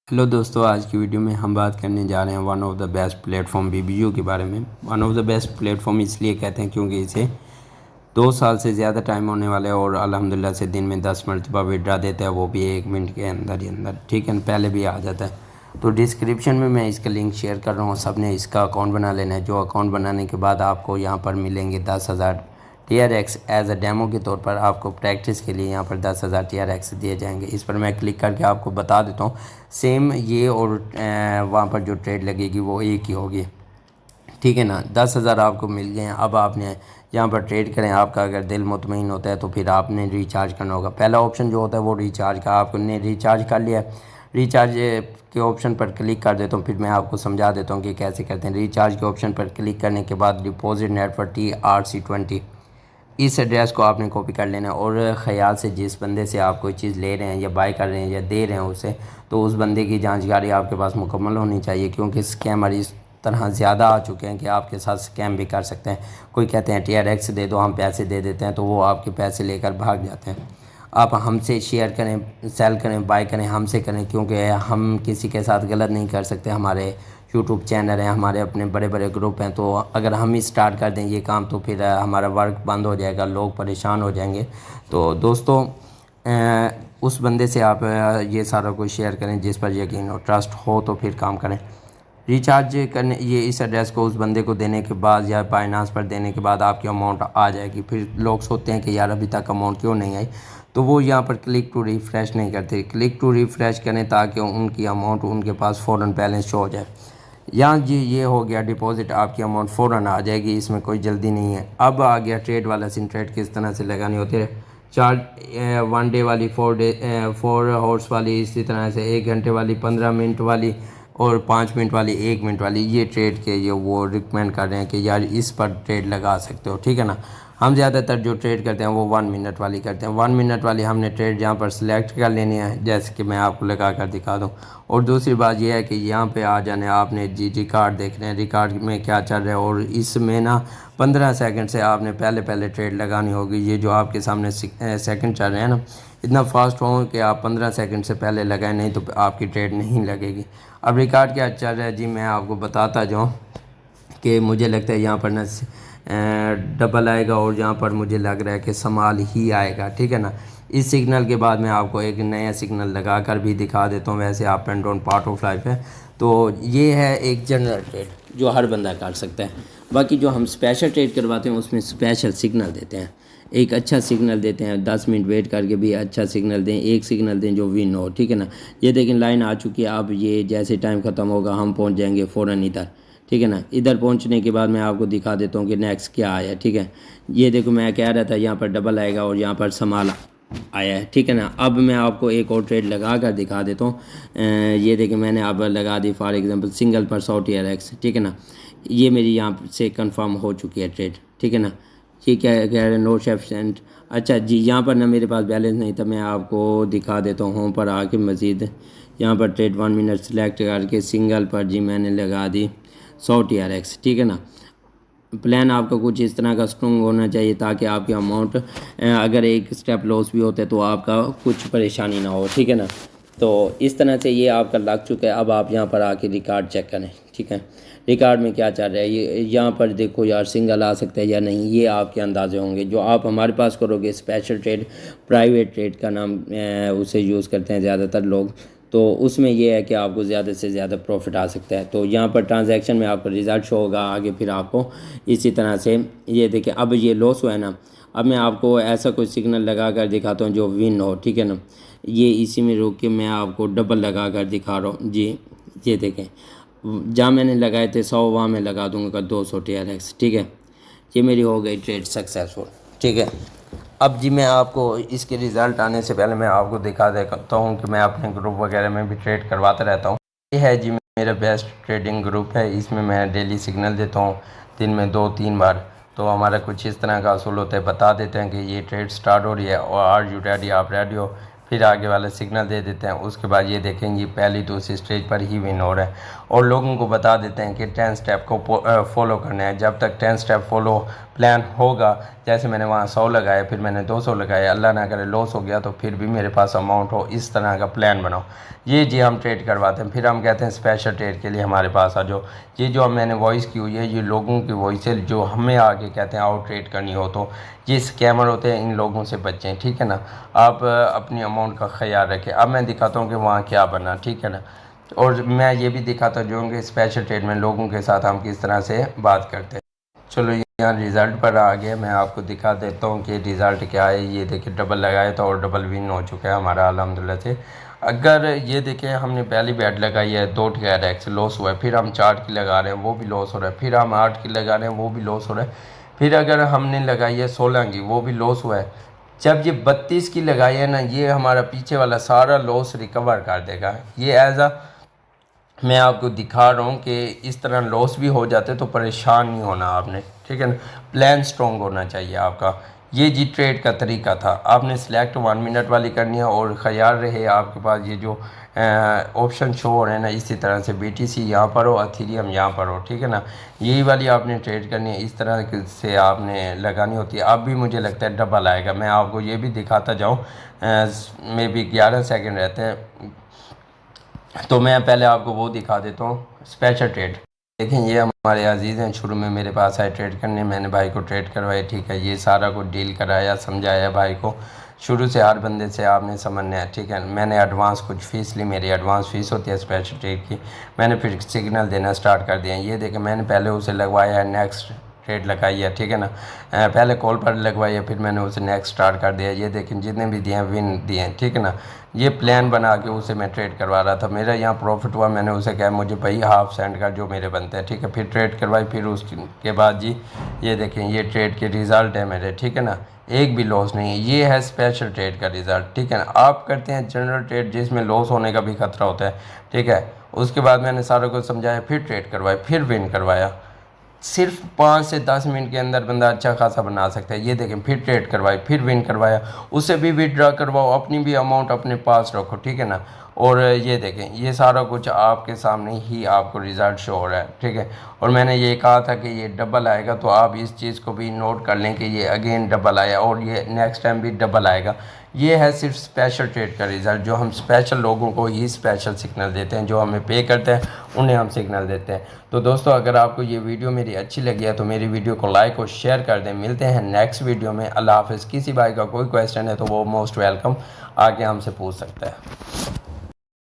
Hello दोस्तों, आज की वीडियो में हम बात करने जा रहे हैं one of the best platform BBU के बारे में। One of the best platform इसलिए कहते हैं क्योंकि इसे 2 साल से ज़्यादा टाइम होने वाला है और अल्हम्दुलिल्लाह से दिन में 10 मरतबा विड्रा देता है, वो भी 1 मिनट के अंदर ही अंदर। ठीक है, पहले भी आ जाता है। तो डिस्क्रिप्शन में मैं इसका लिंक शेयर कर रहा हूँ, सब ने इसका अकाउंट बना लेना है। जो अकाउंट बनाने के बाद आपको यहाँ पर मिलेंगे 10,000 TRX एज अ डेमो के तौर पर। आपको प्रैक्टिस के लिए यहाँ पर 10,000 TRX दिए जाएंगे। इस पर मैं क्लिक करके आपको बता देता हूँ, सेम ये और वहाँ पर जो ट्रेड लगेगी वो एक ही होगी। ठीक है ना, 10,000 आपको मिल गए हैं। अब आपने यहाँ पर ट्रेड करें। आपका अगर दिल मुतमईन होता है तो फिर आपने रिचार्ज करना होगा। पहला ऑप्शन जो होता है वो रिचार्ज का, आपने रिचार्ज कर लिया। रिचार्ज के ऑप्शन पर क्लिक कर देता हूँ, फिर मैं आपको समझा देता हूँ कि कैसे करते हैं। रिचार्ज के ऑप्शन पर क्लिक करने के बाद डिपॉजिट नेटवर्क TRC20, इस एड्रेस को आपने कॉपी कर लेना है और ख़याल से जिस बंदे से आप कोई चीज़ ले रहे हैं या बाय कर रहे हैं या दे रहे हैं उसे, तो उस बंदे की जानकारी आपके पास मुकम्मल होनी चाहिए, क्योंकि स्कैमर इस तरह ज़्यादा आ चुके हैं कि आपके साथ स्कैम भी कर सकते हैं। कोई कहते हैं TRX दे दो, हम पैसे दे देते हैं, तो वो आपके पैसे लेकर भाग जाते हैं। आप हमसे शेयर करें, सेल करें, बाय करें, हमसे करें, क्योंकि हम किसी के साथ गलत नहीं कर सकते। हमारे यूट्यूब चैनल हैं, हमारे अपने बड़े बड़े ग्रुप हैं, तो अगर हम ही स्टार्ट कर दें ये काम तो फिर हमारा वर्क बंद हो जाएगा, लोग परेशान हो जाएंगे। तो दोस्तों, उस बंदे से आप ये सारा कुछ शेयर करें जिस पर यकीन हो, ट्रस्ट हो, तो फिर काम करें। रिचार्ज करने ये इस एड्रेस को उस बंदे को देने के बाद या बाइनांस पर देने के बाद आपकी अमाउंट आ जाएगी। फिर लोग सोचते हैं कि यार अभी तक अमाउंट क्यों नहीं आई, तो वो यहाँ पर क्लिक टू रिफ़्रेश नहीं करते। क्लिक टू रिफ़्रेश करें ताकि उनकी अमाउंट उनके पास फ़ौरन बैलेंस शो हो जाए। यहाँ जी ये हो गया डिपॉजिट, आपकी अमाउंट फ़ौरन आ जाएगी, इसमें कोई जल्दी नहीं है। अब आ गया ट्रेड वाला सीन। ट्रेड किस तरह से लगानी होती है। 1 डे वाली, 4 हॉर्स वाली, इसी तरह से 1 घंटे वाली, 15 मिनट वाली और 5 मिनट वाली, 1 मिनट वाली, ये ट्रेड के ये वो रिकमेंड कर रहे हैं कि यार इस पर ट्रेड लगा सकते हो। ठीक है ना, हम ज़्यादातर जो ट्रेड करते हैं वो 1 मिनट वाली करते हैं। 1 मिनट वाली हमने ट्रेड यहाँ पर सिलेक्ट कर लेनी है, जैसे कि मैं आपको लगा कर दिखा दूँ। और दूसरी बात यह है कि यहाँ पे आ जाने आपने जी रिकॉर्ड देखने हैं, रिकॉर्ड में क्या चल रहा है। और इसमें ना 15 सेकंड से आपने पहले पहले ट्रेड लगानी होगी। ये जो आपके सामने सेकंड चल रहे हैं ना, इतना फास्ट हो कि आप 15 सेकंड से पहले लगाएं, नहीं तो आपकी ट्रेड नहीं लगेगी। अब रिकॉर्ड क्या चल रहा है जी, मैं आपको बताता जाऊँ कि मुझे लगता है यहाँ पर ना डबल आएगा और यहाँ पर मुझे लग रहा है कि समाल ही आएगा। ठीक है ना, इस सिग्नल के बाद मैं आपको एक नया सिग्नल लगा कर भी दिखा देता हूँ। वैसे up and down part of life है, तो ये है एक जनरल ट्रेड जो हर बंदा कर सकता है। बाकी जो हम स्पेशल ट्रेड करवाते हैं उसमें स्पेशल सिग्नल देते हैं, एक अच्छा सिग्नल देते हैं। 10 मिनट वेट करके भी अच्छा सिग्नल दें, एक सिग्नल दें जो विन हो। ठीक है ना, ये देखें लाइन आ चुकी है। अब ये जैसे टाइम ख़त्म होगा हम पहुंच जाएंगे फ़ौरन इधर। ठीक है ना, इधर पहुंचने के बाद मैं आपको दिखा देता हूँ कि नेक्स्ट क्या आया। ठीक है, ये देखो मैं कह रहा था यहाँ पर डबल आएगा और यहाँ पर समाल आया है। ठीक है ना, अब मैं आपको एक और ट्रेड लगा कर दिखा देता हूँ। ये देखिए मैंने अब लगा दी फॉर एग्जांपल सिंगल पर 100 TRX। ठीक है ना, ये मेरी यहाँ से कंफर्म हो चुकी है ट्रेड। ठीक है ना, ये क्या कह रहे हैं, नो सफिशिएंट। अच्छा जी, यहाँ पर ना मेरे पास बैलेंस नहीं था, मैं आपको दिखा देता हूँ। होम पर आके मज़ीद यहाँ पर ट्रेड 1 मिनट सेलेक्ट करके सिंगल पर जी मैंने लगा दी 100 TRX। ठीक है ना, प्लान आपका कुछ इस तरह का स्ट्रॉन्ग होना चाहिए ताकि आपकी अमाउंट अगर एक स्टेप लॉस भी होता है तो आपका कुछ परेशानी ना हो। ठीक है ना, तो इस तरह से ये आपका लग चुका है। अब आप यहाँ पर आके रिकॉर्ड चेक करें। ठीक है, रिकॉर्ड में क्या चल रहा है, ये यहाँ पर देखो यार सिंगल आ सकता है या नहीं, ये आपके अंदाजे होंगे। जो आप हमारे पास करोगे स्पेशल ट्रेड, प्राइवेट ट्रेड का नाम उसे यूज़ करते हैं ज़्यादातर लोग, तो उसमें यह है कि आपको ज़्यादा से ज़्यादा प्रॉफिट आ सकता है। तो यहाँ पर ट्रांजैक्शन में आपका रिज़ल्ट शो होगा आगे, फिर आपको इसी तरह से ये देखिए अब ये लॉस हुआ है ना। अब मैं आपको ऐसा कोई सिग्नल लगा कर दिखाता हूँ जो विन हो। ठीक है ना, ये इसी में रोक के मैं आपको डबल लगा कर दिखा रहा हूँ जी। ये देखें जहाँ मैंने लगाए थे 100 वहाँ मैं लगा दूँगा 200 TRX। ठीक है, ये मेरी हो गई ट्रेड सक्सेसफुल। ठीक है, अब जी मैं आपको इसके रिज़ल्ट आने से पहले मैं आपको दिखा देता हूँ कि मैं अपने ग्रुप वगैरह में भी ट्रेड करवाता रहता हूँ। ये है जी मेरा बेस्ट ट्रेडिंग ग्रुप है, इसमें मैं डेली सिग्नल देता हूँ, दिन में 2-3 बार। तो हमारा कुछ इस तरह का असूल होता है, बता देते हैं कि ये ट्रेड स्टार्ट हो रही है और आर यू रेडी, आप रेडी हो। फिर आगे वाला सिग्नल दे देते हैं। उसके बाद ये देखेंगे पहली तो उस स्टेज पर ही विन हो रहा है और लोगों को बता देते हैं कि 10 स्टेप को फॉलो करना है। जब तक 10 स्टेप फॉलो प्लान होगा, जैसे मैंने वहाँ 100 लगाए, फिर मैंने 200 लगाए, अल्लाह ना करे लॉस हो गया तो फिर भी मेरे पास अमाउंट हो, इस तरह का प्लान बनाओ। ये जी हम ट्रेड करवाते हैं। फिर हम कहते हैं स्पेशल ट्रेड के लिए हमारे पास आ जाओ। ये जो मैंने वॉइस की हुई है, ये लोगों की वॉइस है जो हमें आके कहते हैं आउट ट्रेड करनी हो तो ये स्कैमर होते हैं, इन लोगों से बचें, ठीक है ना। आप अपनी अमाउंट का ख्याल रखें। अब मैं दिखाता हूँ कि वहाँ क्या बना, ठीक है ना। और मैं ये भी दिखाता हूँ कि स्पेशल ट्रेड में लोगों के साथ हम किस तरह से बात करते हैं। चलो यहाँ रिज़ल्ट पर आ गया, मैं आपको दिखा देता हूँ कि रिज़ल्ट क्या है। ये देखिए डबल लगाए तो और डबल विन हो चुका है हमारा अल्हम्दुलिल्लाह से। अगर ये देखें हमने पहली बैट लगाई है 2 टिकट एक्स लॉस हुआ है, फिर हम 4 की लगा रहे हैं वो भी लॉस हो रहा है, फिर हम 8 की लगा रहे हैं वो भी लॉस हो रहा है, फिर अगर हमने लगाई है 16 की वो भी लॉस हुआ है। जब ये 32 की लगाई है ना, ये हमारा पीछे वाला सारा लॉस रिकवर कर देगा। ये एज अ मैं आपको दिखा रहा हूँ कि इस तरह लॉस भी हो जाते तो परेशान नहीं होना आपने, ठीक है ना। प्लान स्ट्रॉन्ग होना चाहिए आपका। ये जी ट्रेड का तरीका था। आपने सिलेक्ट 1 मिनट वाली करनी है और ख्याल रहे आपके पास ये जो ऑप्शन शो हो रहे हैं ना, इसी तरह से BTC यहाँ पर हो, अथीरियम यहाँ पर हो, ठीक है ना। यही वाली आपने ट्रेड करनी है, इस तरह से आपने लगानी होती है। अब भी मुझे लगता है डबल आएगा। मैं आपको ये भी दिखाता जाऊँ, मे बी 11 सेकेंड रहते हैं तो मैं पहले आपको वो दिखा देता हूँ स्पेशल ट्रेड। देखें ये हमारे अजीज़ हैं, शुरू में मेरे पास आए ट्रेड करने, मैंने भाई को ट्रेड करवाया, ठीक है। ये सारा कुछ डील कराया, समझाया भाई को। शुरू से हर बंदे से आपने समझना है, ठीक है। मैंने एडवांस कुछ फ़ीस ली, मेरी एडवांस फ़ीस होती है स्पेशल ट्रेड की। मैंने फिर सिग्नल देना स्टार्ट कर दिया। ये देखें मैंने पहले उसे लगवाया है, नेक्स्ट ट्रेड लगाई है, ठीक है ना। पहले कॉल पर लगवाई है, फिर मैंने उसे नेक्स्ट स्टार्ट कर दिया। ये देखें जितने भी दिए हैं विन दिए हैं, ठीक है ना। ये प्लान बना के उसे मैं ट्रेड करवा रहा था, मेरा यहाँ प्रॉफिट हुआ। मैंने उसे कहा मुझे भाई हाफ सेंड का जो मेरे बनते हैं, ठीक है। फिर ट्रेड करवाई, फिर उसके बाद जी ये देखें ये ट्रेड के रिज़ल्ट है मेरे, ठीक है ना। एक भी लॉस नहीं है। ये है स्पेशल ट्रेड का रिज़ल्ट, ठीक है ना। आप करते हैं जनरल ट्रेड जिसमें लॉस होने का भी खतरा होता है, ठीक है। उसके बाद मैंने सारा कुछ समझाया, फिर ट्रेड करवाया, फिर विन करवाया। सिर्फ 5 से 10 मिनट के अंदर बंदा अच्छा खासा बना सकता है। ये देखें फिर ट्रेड करवाई, फिर विन करवाया, उसे भी विड्रॉ करवाओ, अपनी भी अमाउंट अपने पास रखो, ठीक है ना। और ये देखें ये सारा कुछ आपके सामने ही आपको रिज़ल्ट शो हो रहा है, ठीक है। और मैंने ये कहा था कि ये डबल आएगा, तो आप इस चीज़ को भी नोट कर लें कि ये अगेन डबल आया और ये नेक्स्ट टाइम भी डबल आएगा। ये है सिर्फ स्पेशल ट्रेड का रिज़ल्ट, जो हम स्पेशल लोगों को ही स्पेशल सिग्नल देते हैं, जो हमें पे करते हैं उन्हें हम सिग्नल देते हैं। तो दोस्तों अगर आपको ये वीडियो मेरी अच्छी लगी है तो मेरी वीडियो को लाइक और शेयर कर दें। मिलते हैं नेक्स्ट वीडियो में। अल्लाह हाफ़िज़। किसी भाई का कोई क्वेश्चन है तो वो मोस्ट वेलकम आके हमसे पूछ सकता है।